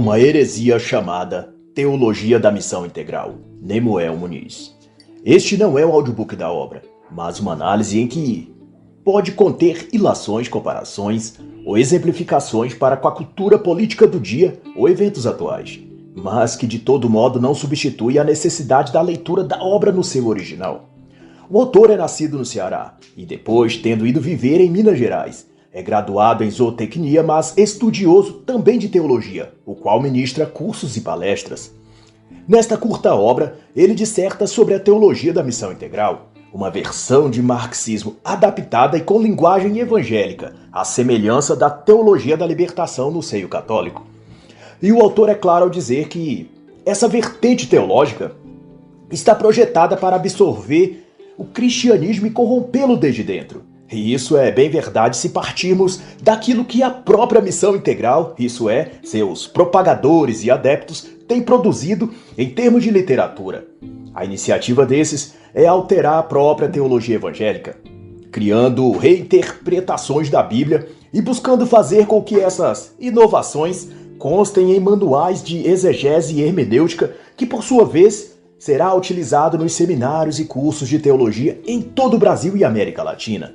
uma heresia chamada Teologia da Missão Integral, Nemuel Muniz. Este não é o audiobook da obra, mas uma análise em que pode conter ilações, comparações ou exemplificações para com a cultura política do dia ou eventos atuais, mas que de todo modo não substitui a necessidade da leitura da obra no seu original. O autor é nascido no Ceará e depois, tendo ido viver em Minas Gerais, é graduado em zootecnia, mas estudioso também de teologia, o qual ministra cursos e palestras. Nesta curta obra, ele disserta sobre a teologia da missão integral, uma versão de marxismo adaptada e com linguagem evangélica, à semelhança da teologia da libertação no seio católico. E o autor é claro ao dizer que essa vertente teológica está projetada para absorver o cristianismo e corrompê-lo desde dentro. E isso é bem verdade se partirmos daquilo que a própria missão integral, isso é, seus propagadores e adeptos, têm produzido em termos de literatura. A iniciativa desses é alterar a própria teologia evangélica, criando reinterpretações da Bíblia e buscando fazer com que essas inovações constem em manuais de exegese e hermenêutica, que por sua vez será utilizado nos seminários e cursos de teologia em todo o Brasil e América Latina.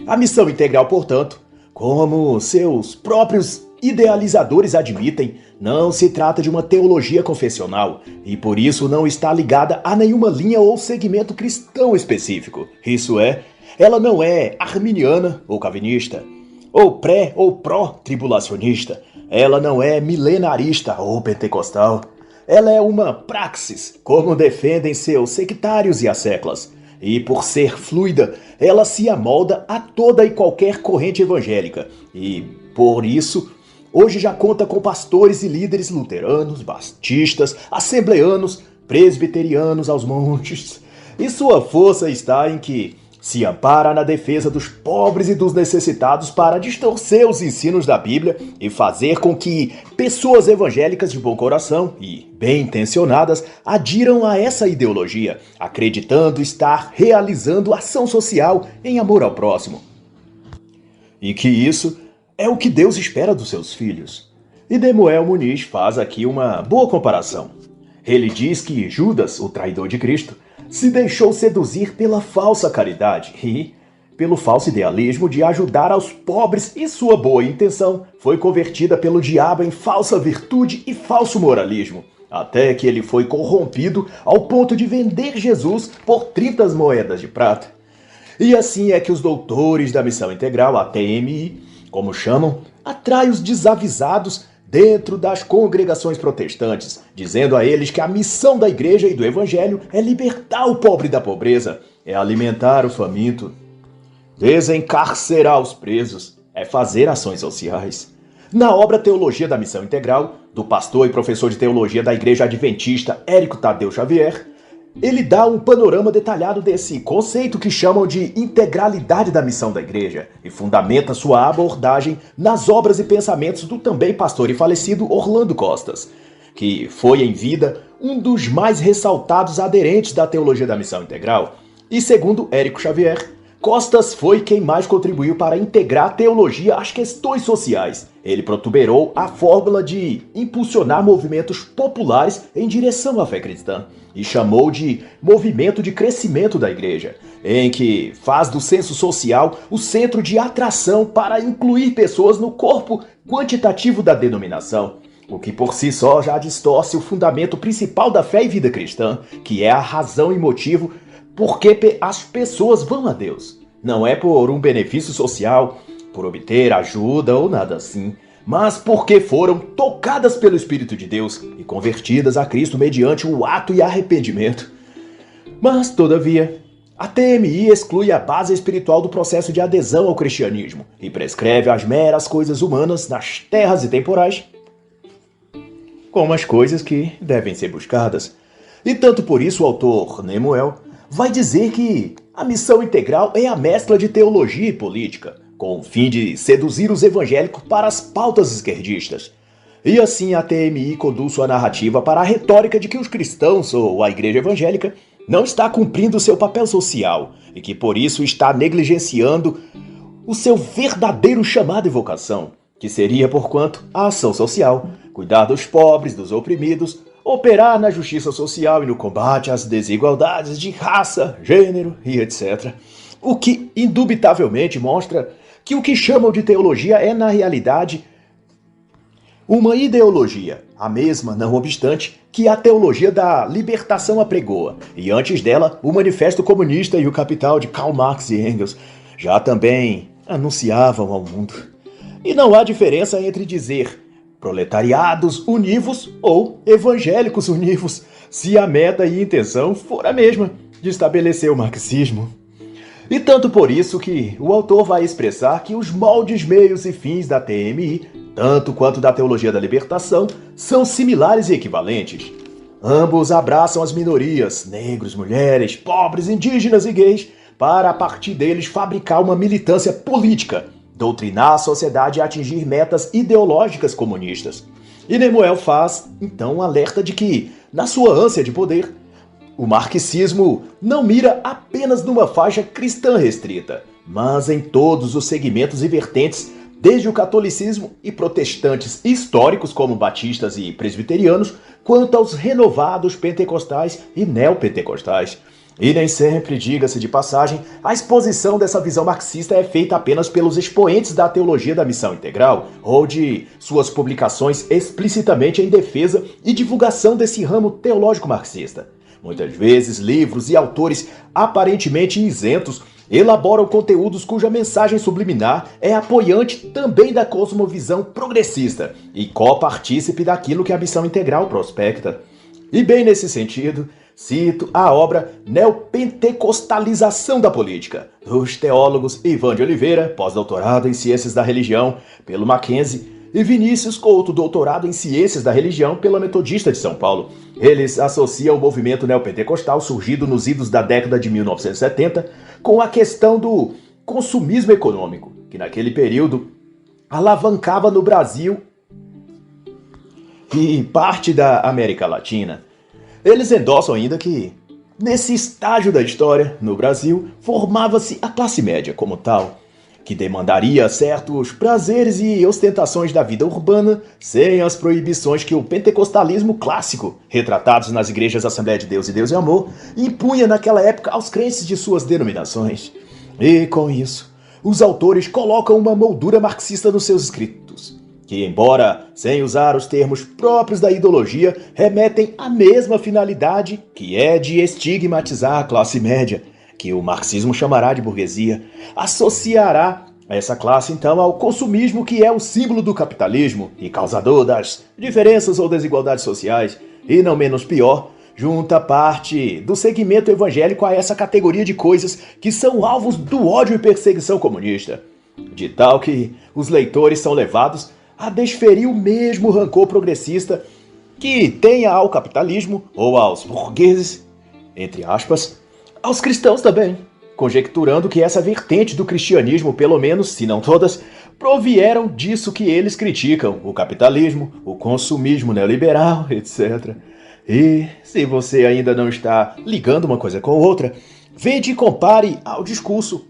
A missão integral, portanto, como seus próprios idealizadores admitem, não se trata de uma teologia confessional e por isso não está ligada a nenhuma linha ou segmento cristão específico. Isso é, ela não é arminiana ou calvinista, ou pré ou pró-tribulacionista, ela não é milenarista ou pentecostal, ela é uma praxis, como defendem seus sectários e asseclas. E por ser fluida, ela se amolda a toda e qualquer corrente evangélica. E, por isso, hoje já conta com pastores e líderes luteranos, batistas, assembleanos, presbiterianos aos montes. E sua força está em que se ampara na defesa dos pobres e dos necessitados para distorcer os ensinos da Bíblia e fazer com que pessoas evangélicas de bom coração e bem-intencionadas adiram a essa ideologia, acreditando estar realizando ação social em amor ao próximo. E que isso é o que Deus espera dos seus filhos. E Nemuel Muniz faz aqui uma boa comparação. Ele diz que Judas, o traidor de Cristo, se deixou seduzir pela falsa caridade e, pelo falso idealismo de ajudar aos pobres, e sua boa intenção foi convertida pelo diabo em falsa virtude e falso moralismo, até que ele foi corrompido ao ponto de vender Jesus por 30 moedas de prata. E assim é que os doutores da missão integral, a TMI, como chamam, atraem os desavisados dentro das congregações protestantes, dizendo a eles que a missão da igreja e do evangelho é libertar o pobre da pobreza, é alimentar o faminto, desencarcerar os presos, é fazer ações sociais. Na obra Teologia da Missão Integral, do pastor e professor de teologia da Igreja Adventista Érico Tadeu Xavier, ele dá um panorama detalhado desse conceito que chamam de integralidade da missão da igreja e fundamenta sua abordagem nas obras e pensamentos do também pastor e falecido Orlando Costas, que foi em vida um dos mais ressaltados aderentes da teologia da missão integral. E segundo Érico Xavier, Costas foi quem mais contribuiu para integrar a teologia às questões sociais. Ele protuberou a fórmula de impulsionar movimentos populares em direção à fé cristã e chamou de movimento de crescimento da igreja, em que faz do senso social o centro de atração para incluir pessoas no corpo quantitativo da denominação, o que por si só já distorce o fundamento principal da fé e vida cristã, que é a razão e motivo porque as pessoas vão a Deus. Não é por um benefício social, por obter ajuda ou nada assim, mas porque foram tocadas pelo Espírito de Deus e convertidas a Cristo mediante o ato e arrependimento. Mas, todavia, a TMI exclui a base espiritual do processo de adesão ao cristianismo e prescreve as meras coisas humanas nas terras e temporais como as coisas que devem ser buscadas. E tanto por isso o autor Nemuel vai dizer que a missão integral é a mescla de teologia e política, com o fim de seduzir os evangélicos para as pautas esquerdistas. E assim a TMI conduz sua narrativa para a retórica de que os cristãos ou a igreja evangélica não está cumprindo seu papel social e que por isso está negligenciando o seu verdadeiro chamado e vocação, que seria, porquanto, a ação social, cuidar dos pobres, dos oprimidos, operar na justiça social e no combate às desigualdades de raça, gênero e etc. O que indubitavelmente mostra que o que chamam de teologia é, na realidade, uma ideologia, a mesma, não obstante, que a teologia da libertação apregoa, e antes dela, o Manifesto Comunista e o Capital de Karl Marx e Engels já também anunciavam ao mundo. E não há diferença entre dizer proletariados univos ou evangélicos univos, se a meta e intenção for a mesma, de estabelecer o marxismo. E tanto por isso que o autor vai expressar que os moldes, meios e fins da TMI, tanto quanto da teologia da libertação, são similares e equivalentes. Ambos abraçam as minorias, negros, mulheres, pobres, indígenas e gays, para a partir deles fabricar uma militância política, doutrinar a sociedade a atingir metas ideológicas comunistas. E Nemuel faz, então, um alerta de que, na sua ânsia de poder, o marxismo não mira apenas numa faixa cristã restrita, mas em todos os segmentos e vertentes, desde o catolicismo e protestantes históricos como batistas e presbiterianos, quanto aos renovados pentecostais e neopentecostais. E nem sempre, diga-se de passagem, a exposição dessa visão marxista é feita apenas pelos expoentes da teologia da missão integral ou de suas publicações explicitamente em defesa e divulgação desse ramo teológico marxista. Muitas vezes, livros e autores aparentemente isentos elaboram conteúdos cuja mensagem subliminar é apoiante também da cosmovisão progressista e copartícipe daquilo que a missão integral prospecta. E bem nesse sentido, cito a obra Neopentecostalização da Política, dos teólogos Ivan de Oliveira, pós-doutorado em Ciências da Religião, pelo Mackenzie, e Vinícius Couto, doutorado em Ciências da Religião pela Metodista de São Paulo. Eles associam o movimento neopentecostal surgido nos idos da década de 1970 com a questão do consumismo econômico, que naquele período alavancava no Brasil e parte da América Latina. Eles endossam ainda que, nesse estágio da história, no Brasil, formava-se a classe média como tal, que demandaria certos prazeres e ostentações da vida urbana sem as proibições que o pentecostalismo clássico, retratados nas igrejas Assembleia de Deus e Deus e Amor, impunha naquela época aos crentes de suas denominações. E com isso, os autores colocam uma moldura marxista nos seus escritos, que, embora sem usar os termos próprios da ideologia, remetem à mesma finalidade, que é de estigmatizar a classe média, que o marxismo chamará de burguesia, associará essa classe, então, ao consumismo, que é o símbolo do capitalismo e causador das diferenças ou desigualdades sociais, e não menos pior, junta parte do segmento evangélico a essa categoria de coisas que são alvos do ódio e perseguição comunista, de tal que os leitores são levados a desferir o mesmo rancor progressista que tenha ao capitalismo ou aos burgueses, entre aspas, aos cristãos também, conjecturando que essa vertente do cristianismo, pelo menos, se não todas, provieram disso que eles criticam, o capitalismo, o consumismo neoliberal, etc. E, se você ainda não está ligando uma coisa com outra, vede e compare ao discurso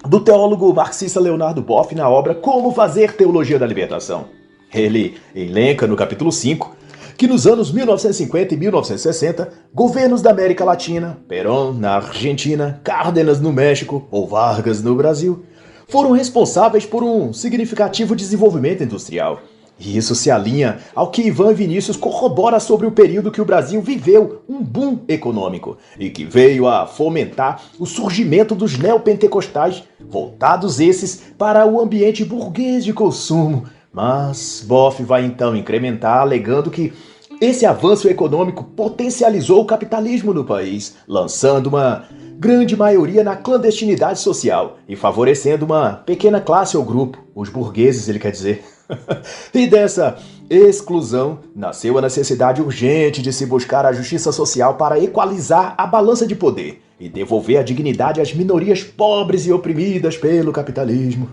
do teólogo marxista Leonardo Boff na obra Como Fazer Teologia da Libertação. Ele elenca no capítulo 5 que nos anos 1950 e 1960, governos da América Latina, Perón na Argentina, Cárdenas no México ou Vargas no Brasil, foram responsáveis por um significativo desenvolvimento industrial. E isso se alinha ao que Ivan Vinícius corrobora sobre o período que o Brasil viveu um boom econômico e que veio a fomentar o surgimento dos neopentecostais, voltados esses para o ambiente burguês de consumo. Mas Boff vai então incrementar, alegando que esse avanço econômico potencializou o capitalismo no país, lançando uma grande maioria na clandestinidade social e favorecendo uma pequena classe ou grupo, os burgueses, ele quer dizer. E dessa exclusão nasceu a necessidade urgente de se buscar a justiça social para equalizar a balança de poder e devolver a dignidade às minorias pobres e oprimidas pelo capitalismo.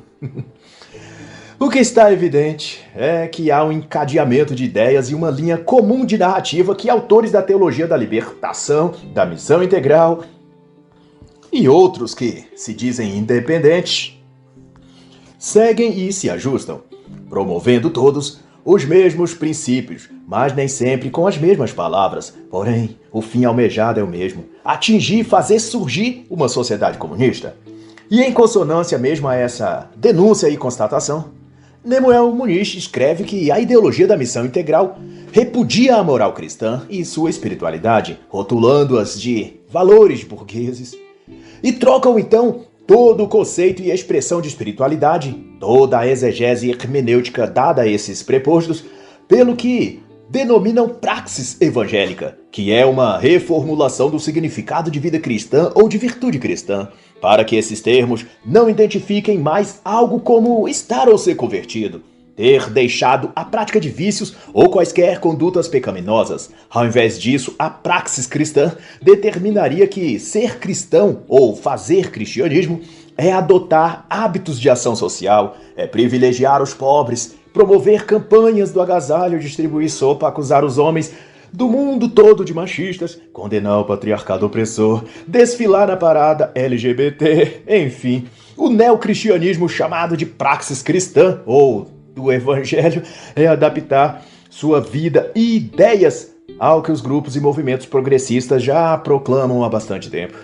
O que está evidente é que há um encadeamento de ideias e uma linha comum de narrativa que autores da teologia da libertação, da missão integral e outros que se dizem independentes seguem e se ajustam, promovendo todos os mesmos princípios, mas nem sempre com as mesmas palavras. Porém, o fim almejado é o mesmo: atingir e fazer surgir uma sociedade comunista. E em consonância mesmo a essa denúncia e constatação, Nemuel Muniz escreve que a ideologia da missão integral repudia a moral cristã e sua espiritualidade, rotulando-as de valores burgueses, e trocam então todo o conceito e expressão de espiritualidade, toda a exegese hermenêutica dada a esses prepostos, pelo que denominam praxis evangélica, que é uma reformulação do significado de vida cristã ou de virtude cristã, para que esses termos não identifiquem mais algo como estar ou ser convertido, ter deixado a prática de vícios ou quaisquer condutas pecaminosas. Ao invés disso, a praxis cristã determinaria que ser cristão ou fazer cristianismo é adotar hábitos de ação social, é privilegiar os pobres, promover campanhas do agasalho, distribuir sopa, acusar os homens do mundo todo de machistas, condenar o patriarcado opressor, desfilar na parada LGBT, enfim, o neocristianismo chamado de praxis cristã ou do evangelho é adaptar sua vida e ideias ao que os grupos e movimentos progressistas já proclamam há bastante tempo.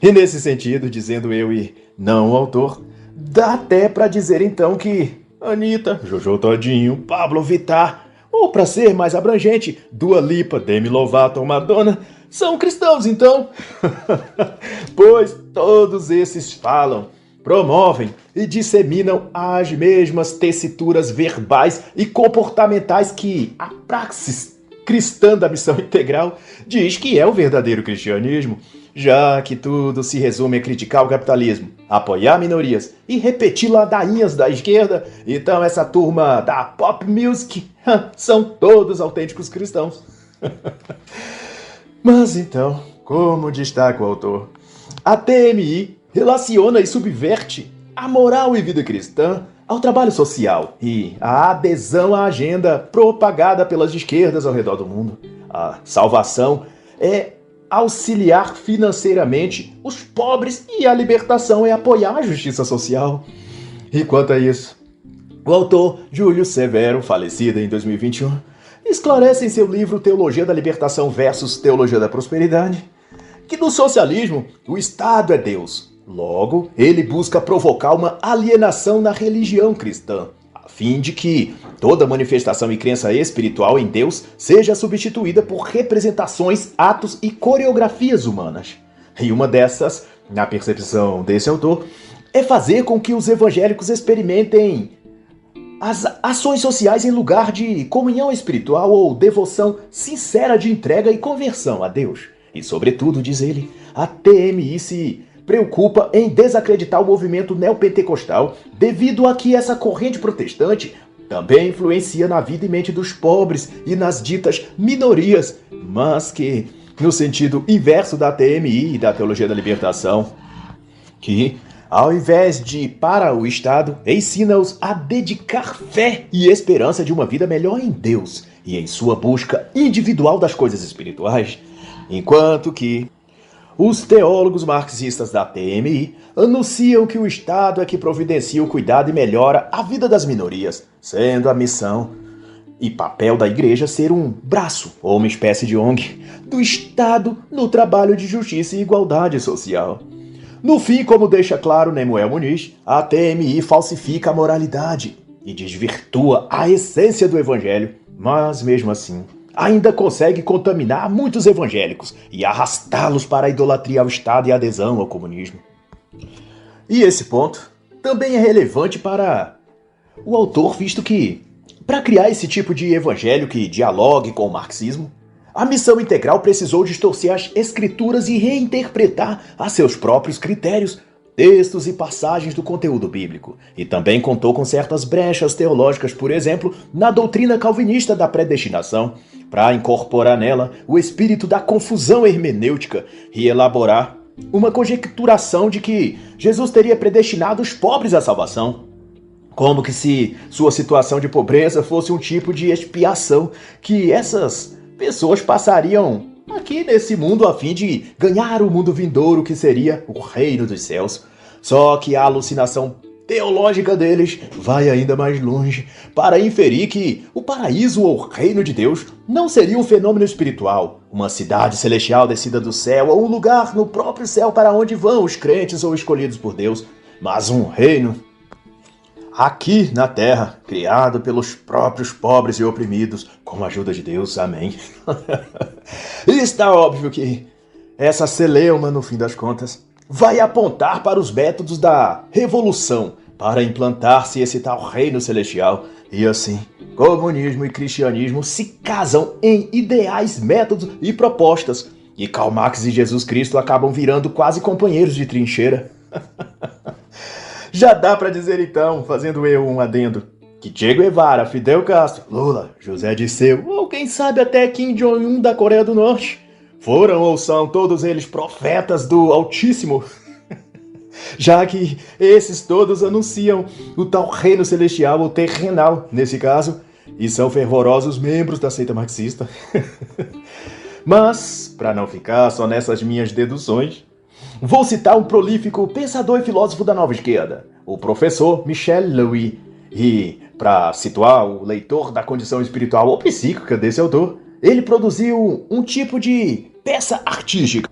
E nesse sentido, dizendo eu e não o autor, dá até para dizer então que Anitta, Jojo Todinho, Pablo Vittar, ou para ser mais abrangente, Dua Lipa, Demi Lovato ou Madonna, são cristãos então. Pois todos esses falam, promovem e disseminam as mesmas tessituras verbais e comportamentais que a praxis cristã da missão integral diz que é o verdadeiro cristianismo, já que tudo se resume a criticar o capitalismo, apoiar minorias e repetir ladainhas da esquerda. Então essa turma da pop music são todos autênticos cristãos. Mas então, como destaca o autor, a TMI relaciona e subverte a moral e vida cristã ao trabalho social e à adesão à agenda propagada pelas esquerdas ao redor do mundo. A salvação é auxiliar financeiramente os pobres e a libertação é apoiar a justiça social. E quanto a isso, o autor Júlio Severo, falecido em 2021, esclarece em seu livro Teologia da Libertação versus Teologia da Prosperidade que no socialismo o Estado é Deus. Logo, ele busca provocar uma alienação na religião cristã, a fim de que toda manifestação e crença espiritual em Deus seja substituída por representações, atos e coreografias humanas. E uma dessas, na percepção desse autor, é fazer com que os evangélicos experimentem as ações sociais em lugar de comunhão espiritual ou devoção sincera de entrega e conversão a Deus. E, sobretudo, diz ele, a TMI se preocupa em desacreditar o movimento neopentecostal devido a que essa corrente protestante também influencia na vida e mente dos pobres e nas ditas minorias, mas que, no sentido inverso da TMI e da Teologia da Libertação, que, ao invés de ir para o Estado, ensina-os a dedicar fé e esperança de uma vida melhor em Deus e em sua busca individual das coisas espirituais, enquanto que os teólogos marxistas da TMI anunciam que o Estado é que providencia o cuidado e melhora a vida das minorias, sendo a missão e papel da Igreja ser um braço ou uma espécie de ONG do Estado no trabalho de justiça e igualdade social. No fim, como deixa claro Nemuel Muniz, a TMI falsifica a moralidade e desvirtua a essência do Evangelho, mas mesmo assim ainda consegue contaminar muitos evangélicos e arrastá-los para a idolatria ao Estado e a adesão ao comunismo. E esse ponto também é relevante para o autor, visto que, para criar esse tipo de evangelho que dialogue com o marxismo, a missão integral precisou distorcer as escrituras e reinterpretar a seus próprios critérios textos e passagens do conteúdo bíblico, e também contou com certas brechas teológicas, por exemplo, na doutrina calvinista da predestinação, para incorporar nela o espírito da confusão hermenêutica e elaborar uma conjecturação de que Jesus teria predestinado os pobres à salvação, como que se sua situação de pobreza fosse um tipo de expiação que essas pessoas passariam aqui nesse mundo a fim de ganhar o mundo vindouro que seria o reino dos céus. Só que a alucinação teológica deles vai ainda mais longe para inferir que o paraíso ou reino de Deus não seria um fenômeno espiritual, uma cidade celestial descida do céu ou um lugar no próprio céu para onde vão os crentes ou escolhidos por Deus, mas um reino aqui na terra, criado pelos próprios pobres e oprimidos, com a ajuda de Deus, amém. E está óbvio que essa celeuma, no fim das contas, vai apontar para os métodos da revolução para implantar-se esse tal reino celestial. E assim, comunismo e cristianismo se casam em ideais, métodos e propostas. E Karl Marx e Jesus Cristo acabam virando quase companheiros de trincheira. Já dá para dizer então, fazendo eu um adendo, que Che Guevara, Fidel Castro, Lula, José Dirceu, ou quem sabe até Kim Jong-un da Coreia do Norte, foram ou são todos eles profetas do Altíssimo, já que esses todos anunciam o tal reino celestial ou terrenal, nesse caso, e são fervorosos membros da seita marxista. Mas, para não ficar só nessas minhas deduções, vou citar um prolífico pensador e filósofo da nova esquerda, o professor Michel Louis, e, para situar o leitor da condição espiritual ou psíquica desse autor, ele produziu um tipo de peça artística,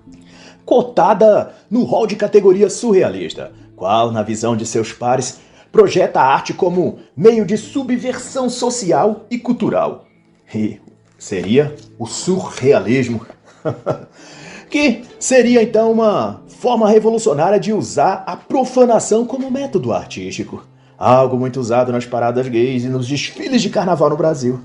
cotada no rol de categoria surrealista, qual, na visão de seus pares, projeta a arte como meio de subversão social e cultural. E seria o surrealismo, que seria então uma forma revolucionária de usar a profanação como método artístico, algo muito usado nas paradas gays e nos desfiles de carnaval no Brasil.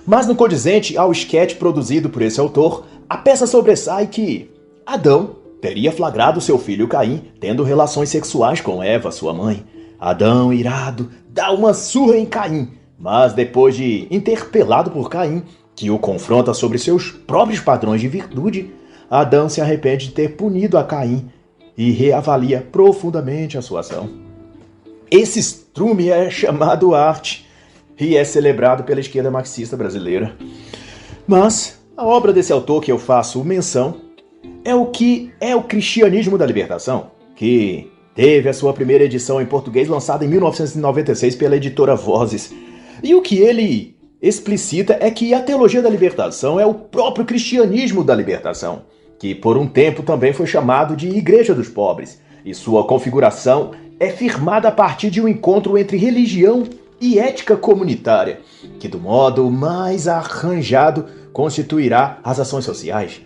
Mas no condizente ao esquete produzido por esse autor, a peça sobressai que Adão teria flagrado seu filho Caim tendo relações sexuais com Eva, sua mãe. Adão, irado, dá uma surra em Caim, mas depois de interpelado por Caim, que o confronta sobre seus próprios padrões de virtude, Adão se arrepende de ter punido a Caim e reavalia profundamente a sua ação. Esse estrume é chamado arte e é celebrado pela esquerda marxista brasileira. Mas a obra desse autor que eu faço menção é o que é o Cristianismo da Libertação, que teve a sua primeira edição em português lançada em 1996 pela editora Vozes. E o que ele explicita é que a teologia da libertação é o próprio cristianismo da libertação, que por um tempo também foi chamado de Igreja dos Pobres, e sua configuração é firmada a partir de um encontro entre religião e ética comunitária, que do modo mais arranjado constituirá as ações sociais.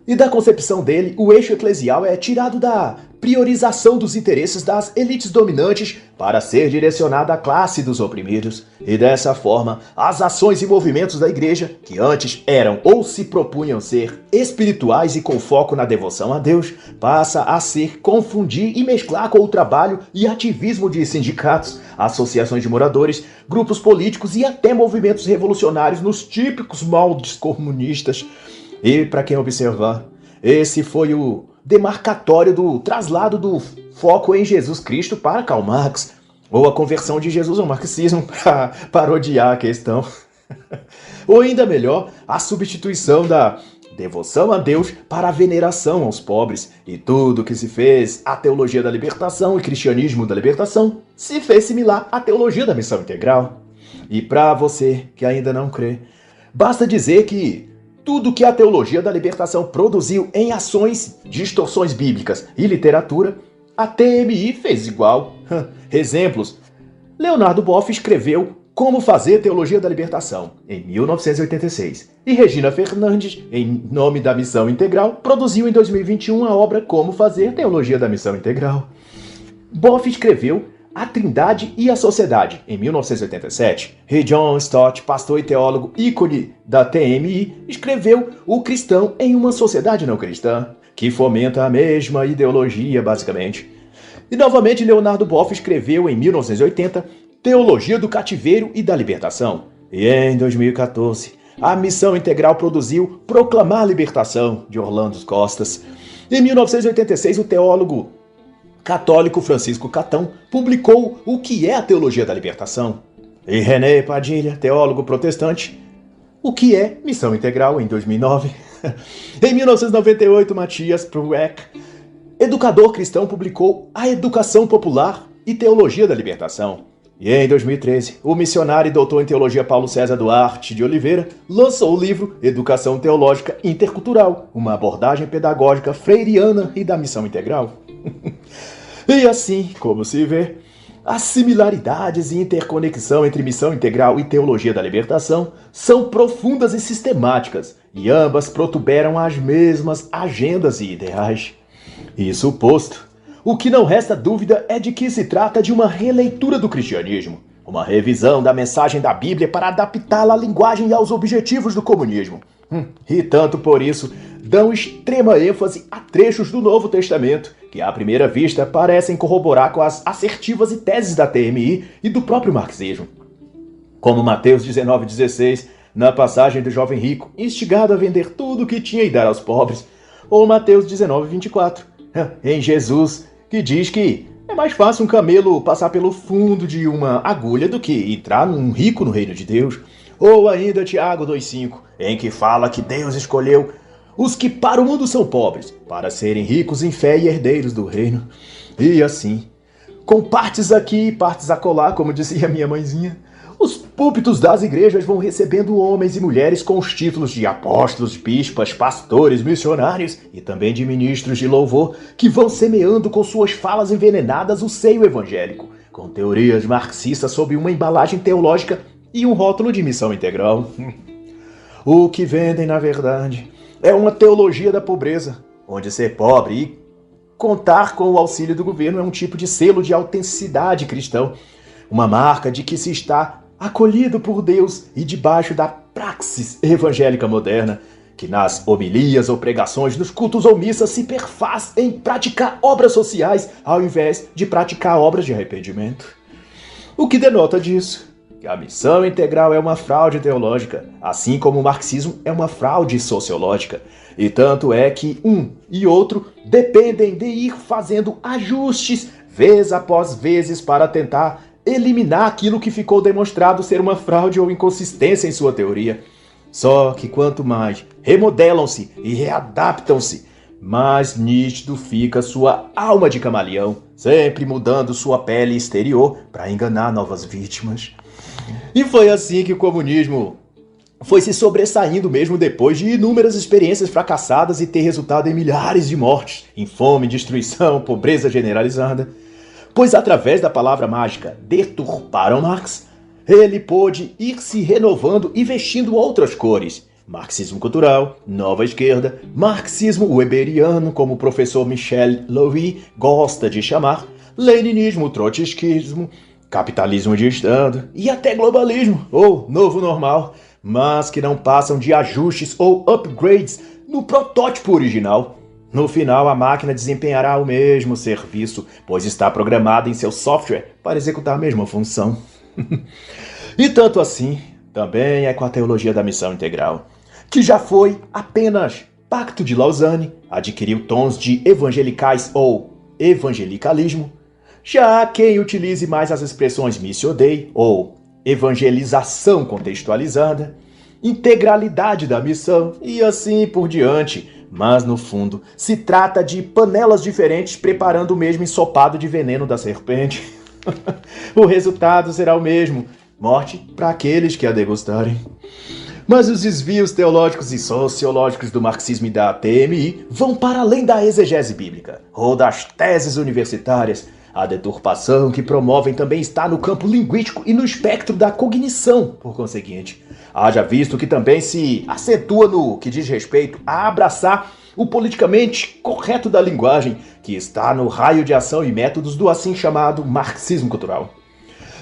E da concepção dele, o eixo eclesial é tirado da priorização dos interesses das elites dominantes para ser direcionado à classe dos oprimidos. E dessa forma, as ações e movimentos da igreja, que antes eram ou se propunham ser espirituais e com foco na devoção a Deus, passa a ser confundir e mesclar com o trabalho e ativismo de sindicatos, associações de moradores, grupos políticos e até movimentos revolucionários nos típicos moldes comunistas. E, para quem observar, esse foi o demarcatório do traslado do foco em Jesus Cristo para Karl Marx, ou a conversão de Jesus ao marxismo para parodiar a questão. Ou ainda melhor, a substituição da devoção a Deus para a veneração aos pobres. E tudo que se fez a teologia da libertação e cristianismo da libertação se fez similar à teologia da missão integral. E para você que ainda não crê, basta dizer que tudo que a teologia da libertação produziu em ações, distorções bíblicas e literatura, a TMI fez igual. Exemplos: Leonardo Boff escreveu Como Fazer Teologia da Libertação, em 1986. E Regina Fernandes, em nome da Missão Integral, produziu em 2021 a obra Como Fazer Teologia da Missão Integral. Boff escreveu A Trindade e a Sociedade, em 1987. E John Stott, pastor e teólogo ícone da TMI, escreveu O Cristão em uma Sociedade Não Cristã, que fomenta a mesma ideologia, basicamente. E novamente Leonardo Boff escreveu, em 1980, Teologia do Cativeiro e da Libertação. E em 2014, a Missão Integral produziu Proclamar a Libertação, de Orlando Costas. Em 1986, o teólogo católico Francisco Catão publicou O que é a Teologia da Libertação. E René Padilha, teólogo protestante, O que é Missão Integral, em 2009. Em 1998, Matias Prueck, educador cristão, publicou A Educação Popular e Teologia da Libertação. E em 2013, o missionário e doutor em teologia Paulo César Duarte de Oliveira lançou o livro Educação Teológica Intercultural, uma abordagem pedagógica freiriana e da missão integral. E assim, como se vê, as similaridades e interconexão entre missão integral e teologia da libertação são profundas e sistemáticas, e ambas protuberam as mesmas agendas e ideais. Isso posto, o que não resta dúvida é de que se trata de uma releitura do cristianismo, uma revisão da mensagem da Bíblia para adaptá-la à linguagem e aos objetivos do comunismo. E tanto por isso, dão extrema ênfase a trechos do Novo Testamento, que à primeira vista parecem corroborar com as assertivas e teses da TMI e do próprio marxismo. Como Mateus 19,16, na passagem do jovem rico, instigado a vender tudo o que tinha e dar aos pobres, ou Mateus 19,24, em Jesus, que diz que é mais fácil um camelo passar pelo fundo de uma agulha do que entrar num rico no reino de Deus. Ou ainda Tiago 2,5, em que fala que Deus escolheu os que para o mundo são pobres, para serem ricos em fé e herdeiros do reino. E assim, com partes aqui e partes acolá, como dizia minha mãezinha, os púlpitos das igrejas vão recebendo homens e mulheres com os títulos de apóstolos, bispas, pastores, missionários e também de ministros de louvor, que vão semeando com suas falas envenenadas o seio evangélico, com teorias marxistas sob uma embalagem teológica e um rótulo de missão integral. O que vendem, na verdade, é uma teologia da pobreza, onde ser pobre e contar com o auxílio do governo é um tipo de selo de autenticidade cristão, uma marca de que se está acolhido por Deus e debaixo da praxis evangélica moderna, que nas homilias ou pregações, nos cultos ou missas se perfaz em praticar obras sociais ao invés de praticar obras de arrependimento. O que denota disso? Que a missão integral é uma fraude teológica, assim como o marxismo é uma fraude sociológica. E tanto é que um e outro dependem de ir fazendo ajustes vez após vezes para tentar eliminar aquilo que ficou demonstrado ser uma fraude ou inconsistência em sua teoria. Só que quanto mais remodelam-se e readaptam-se, mais nítido fica sua alma de camaleão, sempre mudando sua pele exterior para enganar novas vítimas. E foi assim que o comunismo foi se sobressaindo mesmo depois de inúmeras experiências fracassadas e ter resultado em milhares de mortes, em fome, destruição, pobreza generalizada. Pois através da palavra mágica deturparam Marx, ele pôde ir se renovando e vestindo outras cores. Marxismo cultural, nova esquerda, marxismo weberiano, como o professor Michel Louis gosta de chamar, leninismo, trotskismo, capitalismo de Estado e até globalismo, ou novo normal, mas que não passam de ajustes ou upgrades no protótipo original. No final, a máquina desempenhará o mesmo serviço, pois está programada em seu software para executar a mesma função. E tanto assim, também é com a teologia da missão integral, que já foi apenas Pacto de Lausanne, adquiriu tons de evangelicais ou evangelicalismo. Já há quem utilize mais as expressões Missio Dei ou evangelização contextualizada, integralidade da missão e assim por diante. Mas, no fundo, se trata de panelas diferentes preparando o mesmo ensopado de veneno da serpente. O resultado será o mesmo: morte para aqueles que a degustarem. Mas os desvios teológicos e sociológicos do marxismo e da TMI vão para além da exegese bíblica ou das teses universitárias. A deturpação que promovem também está no campo linguístico e no espectro da cognição, por conseguinte. Haja visto que também se acentua no que diz respeito a abraçar o politicamente correto da linguagem, que está no raio de ação e métodos do assim chamado marxismo cultural.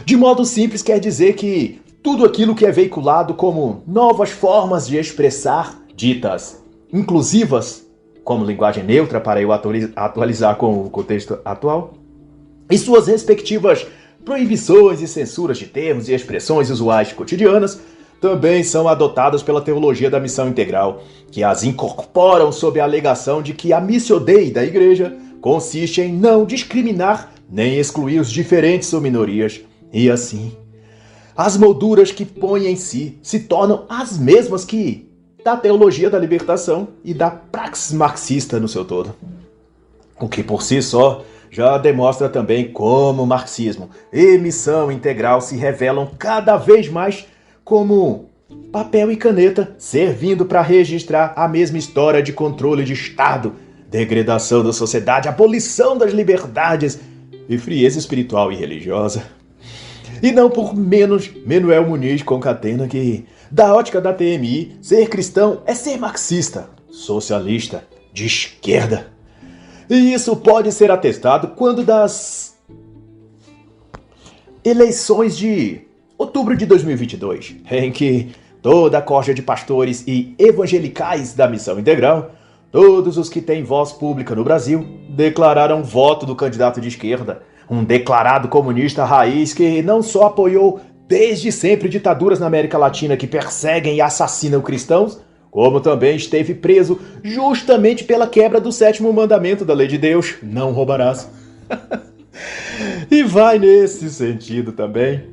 De modo simples, quer dizer que tudo aquilo que é veiculado como novas formas de expressar, ditas inclusivas, como linguagem neutra para eu atualizar com o contexto atual, e suas respectivas proibições e censuras de termos e expressões usuais cotidianas, também são adotadas pela teologia da missão integral, que as incorporam sob a alegação de que a Missio Dei da Igreja consiste em não discriminar nem excluir os diferentes ou minorias. E assim, as molduras que põe em si se tornam as mesmas que da teologia da libertação e da praxis marxista no seu todo. O que por si só já demonstra também como o marxismo e missão integral se revelam cada vez mais como papel e caneta, servindo para registrar a mesma história de controle de Estado, degradação da sociedade, abolição das liberdades e frieza espiritual e religiosa. E não por menos, Manuel Muniz concatena que, da ótica da TMI, ser cristão é ser marxista, socialista, de esquerda. E isso pode ser atestado quando das eleições de outubro de 2022, em que toda a corja de pastores e evangelicais da Missão Integral, todos os que têm voz pública no Brasil, declararam voto do candidato de esquerda, um declarado comunista raiz que não só apoiou desde sempre ditaduras na América Latina que perseguem e assassinam cristãos, como também esteve preso justamente pela quebra do 7º mandamento da lei de Deus, não roubarás. E vai nesse sentido também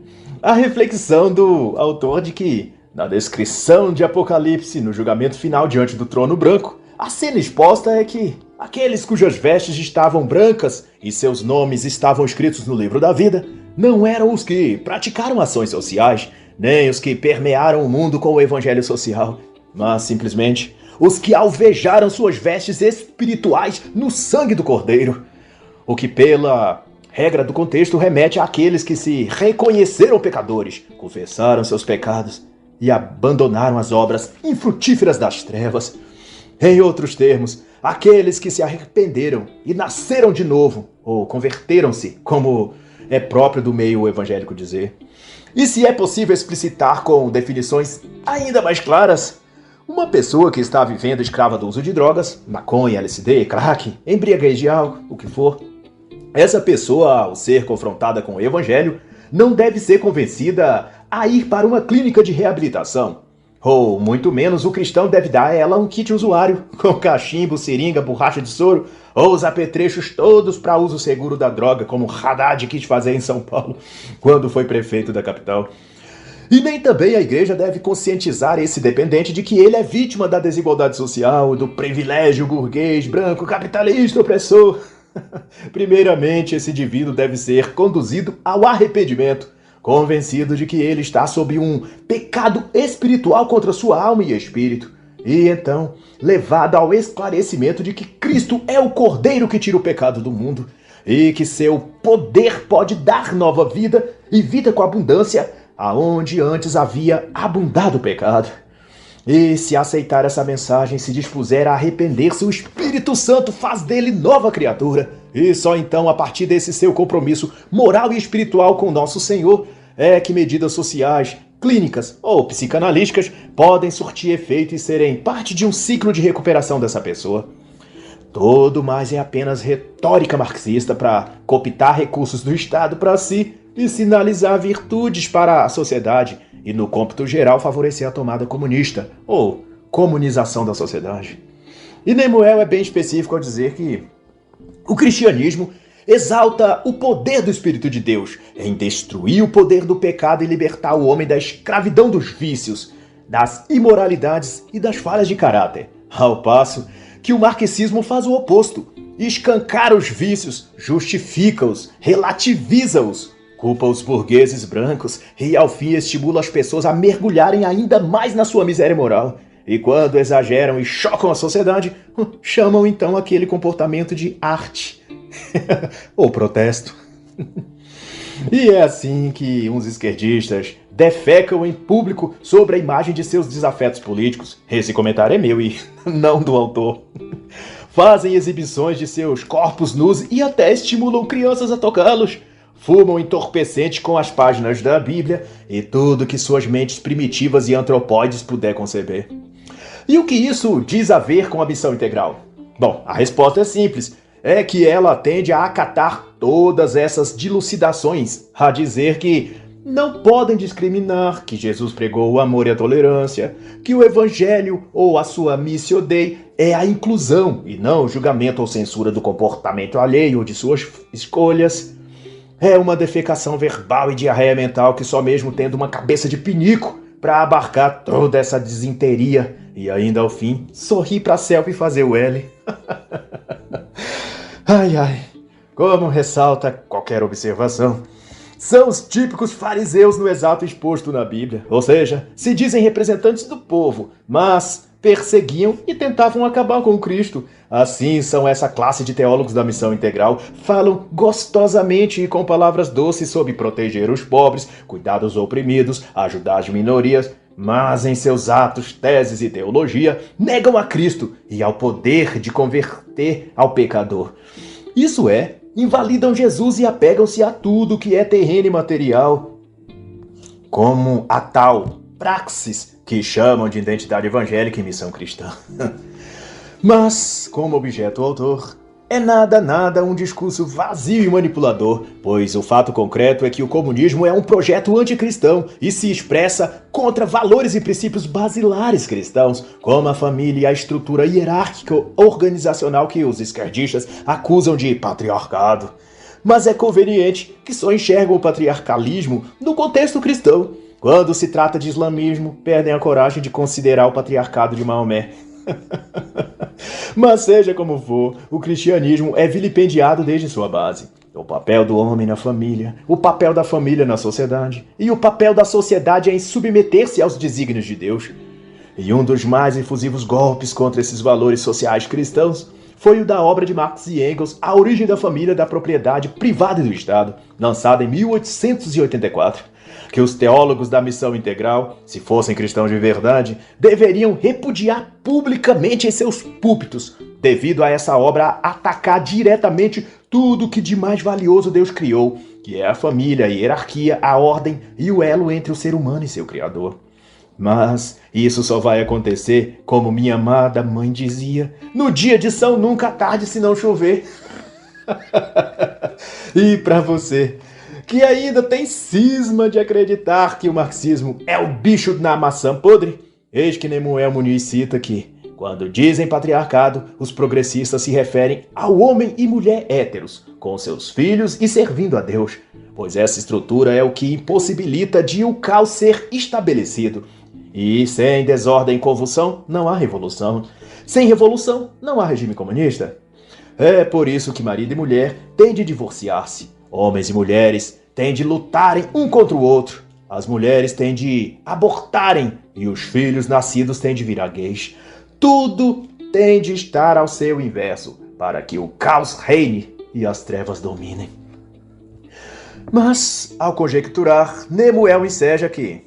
a reflexão do autor de que, na descrição de Apocalipse, no julgamento final diante do trono branco, a cena exposta é que aqueles cujas vestes estavam brancas e seus nomes estavam escritos no livro da vida não eram os que praticaram ações sociais, nem os que permearam o mundo com o evangelho social, mas simplesmente os que alvejaram suas vestes espirituais no sangue do Cordeiro, o que pela regra do contexto remete àqueles que se reconheceram pecadores, confessaram seus pecados e abandonaram as obras infrutíferas das trevas. Em outros termos, aqueles que se arrependeram e nasceram de novo, ou converteram-se, como é próprio do meio evangélico dizer. E se é possível explicitar com definições ainda mais claras, uma pessoa que está vivendo escrava do uso de drogas, maconha, LSD, crack, embriaguez de álcool, o que for, essa pessoa, ao ser confrontada com o evangelho, não deve ser convencida a ir para uma clínica de reabilitação. Ou, muito menos, o cristão deve dar a ela um kit usuário, com cachimbo, seringa, borracha de soro, ou os apetrechos todos para uso seguro da droga, como Haddad quis fazer em São Paulo, quando foi prefeito da capital. E nem também a igreja deve conscientizar esse dependente de que ele é vítima da desigualdade social, do privilégio burguês, branco, capitalista, opressor. Primeiramente, esse indivíduo deve ser conduzido ao arrependimento, convencido de que ele está sob um pecado espiritual contra sua alma e espírito, e então levado ao esclarecimento de que Cristo é o Cordeiro que tira o pecado do mundo, e que seu poder pode dar nova vida e vida com abundância, aonde antes havia abundado o pecado. E se aceitar essa mensagem, se dispuser a arrepender-se, o Espírito Santo faz dele nova criatura. E só então, a partir desse seu compromisso moral e espiritual com nosso Senhor, é que medidas sociais, clínicas ou psicanalísticas podem surtir efeito e serem parte de um ciclo de recuperação dessa pessoa. Todo mais é apenas retórica marxista para cooptar recursos do Estado para si e sinalizar virtudes para a sociedade e, no cômputo geral, favorecer a tomada comunista ou comunização da sociedade. E Nemuel é bem específico ao dizer que o cristianismo exalta o poder do Espírito de Deus em destruir o poder do pecado e libertar o homem da escravidão dos vícios, das imoralidades e das falhas de caráter, ao passo que o marxismo faz o oposto, escancara os vícios, justifica-os, relativiza-os, culpa os burgueses brancos e, ao fim, estimula as pessoas a mergulharem ainda mais na sua miséria moral. E quando exageram e chocam a sociedade, chamam então aquele comportamento de arte ou protesto. E é assim que uns esquerdistas defecam em público sobre a imagem de seus desafetos políticos. Esse comentário é meu e não do autor. Fazem exibições de seus corpos nus e até estimulam crianças a tocá-los. Fumam entorpecente com as páginas da Bíblia e tudo que suas mentes primitivas e antropóides puder conceber. E o que isso diz a ver com a missão integral? Bom, a resposta é simples. É que ela tende a acatar todas essas dilucidações, a dizer que não podem discriminar, que Jesus pregou o amor e a tolerância, que o evangelho ou a sua missio Dei é a inclusão e não o julgamento ou censura do comportamento alheio ou de suas escolhas. É uma defecação verbal e diarreia mental que só mesmo tendo uma cabeça de pinico para abarcar toda essa desinteria e ainda ao fim sorrir para a selfie e fazer o L. Ai, ai, como ressalta qualquer observação, são os típicos fariseus no exato exposto na Bíblia, ou seja, se dizem representantes do povo, mas perseguiam e tentavam acabar com o Cristo. Assim são essa classe de teólogos da missão integral, falam gostosamente e com palavras doces sobre proteger os pobres, cuidar dos oprimidos, ajudar as minorias, mas em seus atos, teses e teologia, negam a Cristo e ao poder de converter ao pecador. Isso é, invalidam Jesus e apegam-se a tudo que é terreno e material, como a tal praxis que chamam de identidade evangélica e missão cristã. Mas, como objeto o autor, é nada um discurso vazio e manipulador, pois o fato concreto é que o comunismo é um projeto anticristão e se expressa contra valores e princípios basilares cristãos, como a família e a estrutura hierárquica organizacional que os esquerdistas acusam de patriarcado. Mas é conveniente que só enxergam o patriarcalismo no contexto cristão. Quando se trata de islamismo, perdem a coragem de considerar o patriarcado de Maomé. Mas seja como for, o cristianismo é vilipendiado desde sua base. O papel do homem na família, o papel da família na sociedade, e o papel da sociedade é em submeter-se aos desígnios de Deus. E um dos mais efusivos golpes contra esses valores sociais cristãos foi o da obra de Marx e Engels, A Origem da Família, da Propriedade Privada e do Estado, lançada em 1884. Que os teólogos da missão integral, se fossem cristãos de verdade, deveriam repudiar publicamente em seus púlpitos, devido a essa obra atacar diretamente tudo que de mais valioso Deus criou, que é a família, a hierarquia, a ordem e o elo entre o ser humano e seu Criador. Mas isso só vai acontecer, como minha amada mãe dizia, no dia de São Nunca Tarde se não chover. E para você que ainda tem cisma de acreditar que o marxismo é o bicho na maçã podre, eis que Nemuel Muniz cita que, quando dizem patriarcado, os progressistas se referem ao homem e mulher héteros, com seus filhos e servindo a Deus, pois essa estrutura é o que impossibilita de o caos ser estabelecido. E sem desordem e convulsão, não há revolução. Sem revolução, não há regime comunista. É por isso que marido e mulher têm de divorciar-se. Homens e mulheres têm de lutarem um contra o outro. As mulheres têm de abortarem e os filhos nascidos têm de virar gays. Tudo tem de estar ao seu inverso para que o caos reine e as trevas dominem. Mas, ao conjecturar, Nemuel enseja que,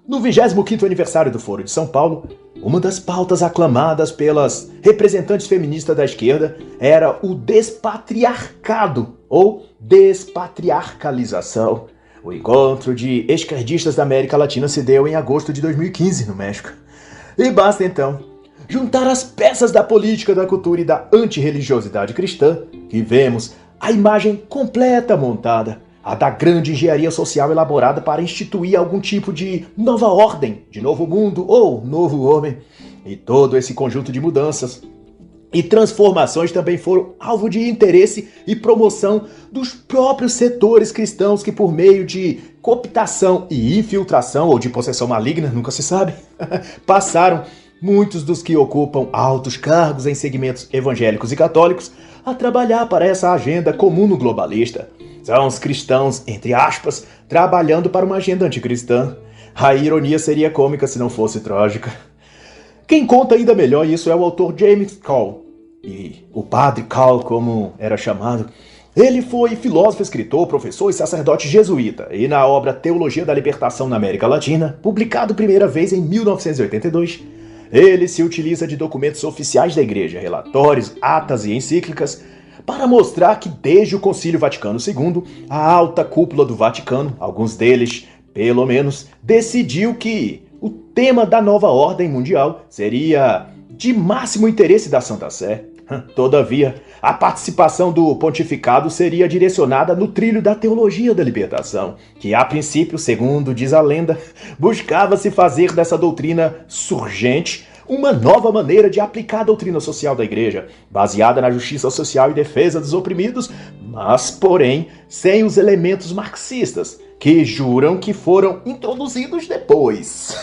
no 25º aniversário do Foro de São Paulo, uma das pautas aclamadas pelas representantes feministas da esquerda era o despatriarcado ou despatriarcalização. O encontro de esquerdistas da América Latina se deu em agosto de 2015 no México. E basta então juntar as peças da política, da cultura e da antirreligiosidade cristã que vemos a imagem completa montada, a da grande engenharia social elaborada para instituir algum tipo de nova ordem, de novo mundo ou novo homem. E todo esse conjunto de mudanças e transformações também foram alvo de interesse e promoção dos próprios setores cristãos que, por meio de cooptação e infiltração, ou de possessão maligna, nunca se sabe, passaram muitos dos que ocupam altos cargos em segmentos evangélicos e católicos a trabalhar para essa agenda comum globalista. São os cristãos, entre aspas, trabalhando para uma agenda anticristã. A ironia seria cômica se não fosse trágica. Quem conta ainda melhor isso é o autor James Cole. E o padre Cole, como era chamado, ele foi filósofo, escritor, professor e sacerdote jesuíta, e na obra Teologia da Libertação na América Latina, publicado primeira vez em 1982, ele se utiliza de documentos oficiais da Igreja, relatórios, atas e encíclicas, para mostrar que desde o Concílio Vaticano II, a alta cúpula do Vaticano, alguns deles, pelo menos, decidiu que o tema da nova ordem mundial seria de máximo interesse da Santa Sé. Todavia, a participação do pontificado seria direcionada no trilho da teologia da libertação, que a princípio, segundo diz a lenda, buscava se fazer dessa doutrina surgente uma nova maneira de aplicar a doutrina social da Igreja, baseada na justiça social e defesa dos oprimidos, mas, porém, sem os elementos marxistas, que juram que foram introduzidos depois.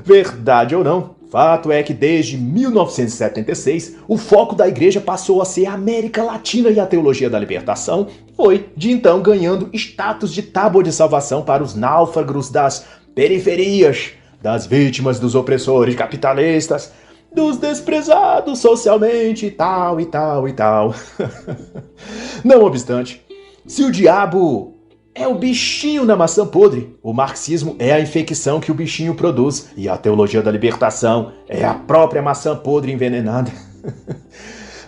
Verdade ou não, Fato é que desde 1976, o foco da igreja passou a ser a América Latina e a teologia da libertação foi, de então, ganhando status de tábua de salvação para os náufragos das periferias, das vítimas dos opressores capitalistas, dos desprezados socialmente e tal, e tal, e tal. Não obstante, se o diabo é o bichinho na maçã podre, o marxismo é a infecção que o bichinho produz e a teologia da libertação é a própria maçã podre envenenada.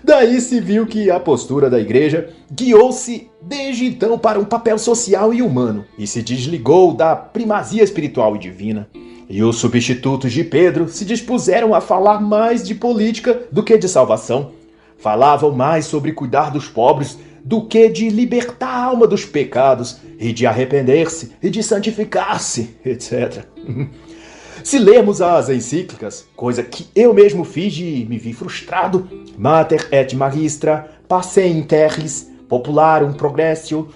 Daí se viu que a postura da igreja guiou-se desde então para um papel social e humano e se desligou da primazia espiritual e divina. E os substitutos de Pedro se dispuseram a falar mais de política do que de salvação. Falavam mais sobre cuidar dos pobres do que de libertar a alma dos pecados e de arrepender-se e de santificar-se, etc. Se lermos as encíclicas, coisa que eu mesmo fiz e me vi frustrado, Mater et Magistra, Passem in Terris, Popularum Progressio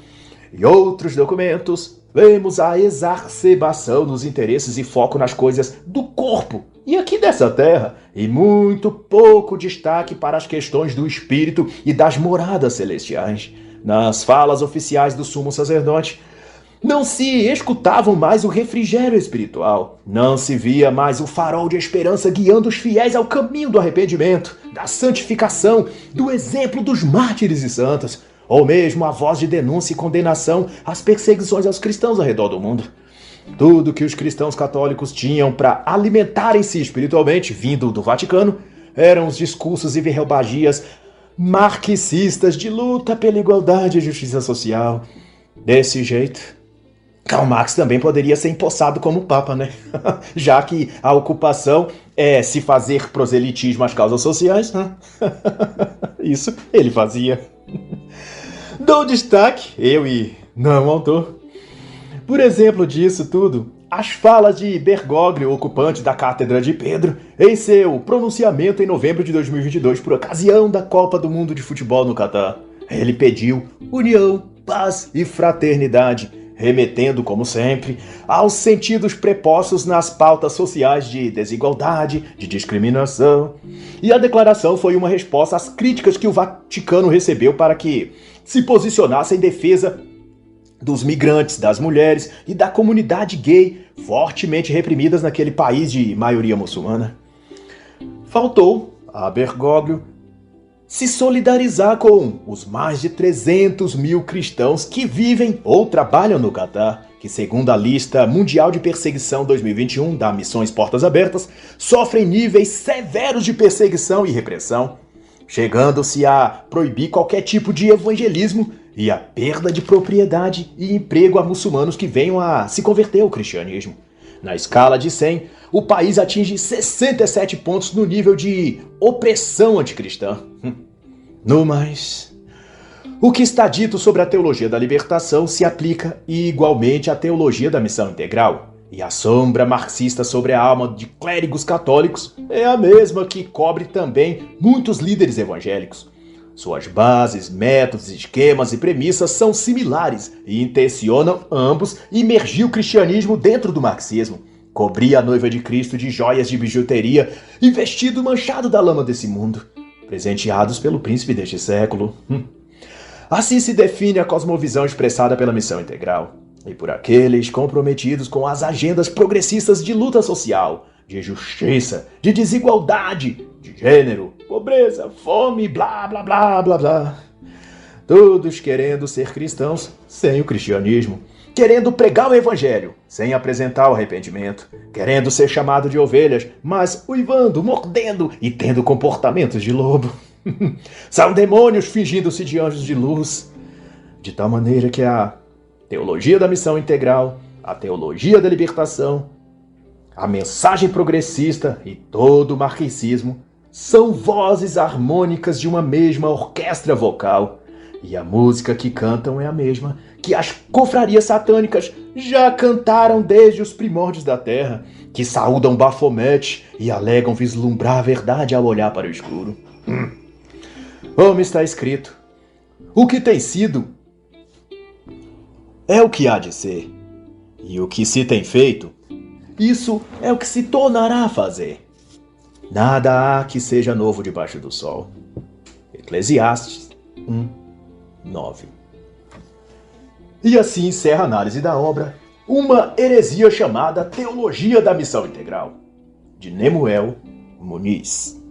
e outros documentos, vemos a exacerbação nos interesses e foco nas coisas do corpo e aqui dessa terra, e muito pouco destaque para as questões do espírito e das moradas celestiais. Nas falas oficiais do sumo sacerdote, não se escutavam mais o refrigério espiritual, não se via mais o farol de esperança guiando os fiéis ao caminho do arrependimento, da santificação, do exemplo dos mártires e santos, ou mesmo a voz de denúncia e condenação às perseguições aos cristãos ao redor do mundo. Tudo que os cristãos católicos tinham para alimentarem-se espiritualmente, vindo do Vaticano, eram os discursos e verbagias marxistas de luta pela igualdade e justiça social. Desse jeito, Karl Marx também poderia ser empossado como papa, né? Já que a ocupação é se fazer proselitismo às causas sociais, né? Isso ele fazia. Dou destaque, eu e não autor, por exemplo disso tudo, as falas de Bergoglio, ocupante da Cátedra de Pedro, em seu pronunciamento em novembro de 2022 por ocasião da Copa do Mundo de Futebol no Catar. Ele pediu união, paz e fraternidade, remetendo, como sempre, aos sentidos prepostos nas pautas sociais de desigualdade, de discriminação. E a declaração foi uma resposta às críticas que o Vaticano recebeu para que se posicionasse em defesa dos migrantes, das mulheres e da comunidade gay fortemente reprimidas naquele país de maioria muçulmana. Faltou a Bergoglio se solidarizar com os mais de 300 mil cristãos que vivem ou trabalham no Catar, que segundo a lista mundial de perseguição 2021 da Missões Portas Abertas, sofrem níveis severos de perseguição e repressão, chegando-se a proibir qualquer tipo de evangelismo e a perda de propriedade e emprego a muçulmanos que venham a se converter ao cristianismo. Na escala de 100, o país atinge 67 pontos no nível de opressão anticristã. No mais, o que está dito sobre a teologia da libertação se aplica igualmente à teologia da missão integral. E a sombra marxista sobre a alma de clérigos católicos é a mesma que cobre também muitos líderes evangélicos. Suas bases, métodos, esquemas e premissas são similares e intencionam ambos imergir o cristianismo dentro do marxismo, cobrir a noiva de Cristo de joias de bijuteria e vestido manchado da lama desse mundo, presenteados pelo príncipe deste século. Assim se define a cosmovisão expressada pela missão integral, e por aqueles comprometidos com as agendas progressistas de luta social, de justiça, de desigualdade, de gênero, pobreza, fome, blá, blá, blá, blá, blá. Todos querendo ser cristãos sem o cristianismo, querendo pregar o evangelho sem apresentar o arrependimento, querendo ser chamado de ovelhas, mas uivando, mordendo e tendo comportamentos de lobo. São demônios fingindo-se de anjos de luz, de tal maneira que a teologia da missão integral, a teologia da libertação, a mensagem progressista e todo o marxismo são vozes harmônicas de uma mesma orquestra vocal. E a música que cantam é a mesma que as confrarias satânicas já cantaram desde os primórdios da terra, que saúdam Bafomete e alegam vislumbrar a verdade ao olhar para o escuro. Como está escrito, o que tem sido é o que há de ser, e o que se tem feito, isso é o que se tornará a fazer. Nada há que seja novo debaixo do sol. Eclesiastes 1:9. E assim encerra a análise da obra Uma Heresia Chamada Teologia da Missão Integral, de Nemuel Muniz.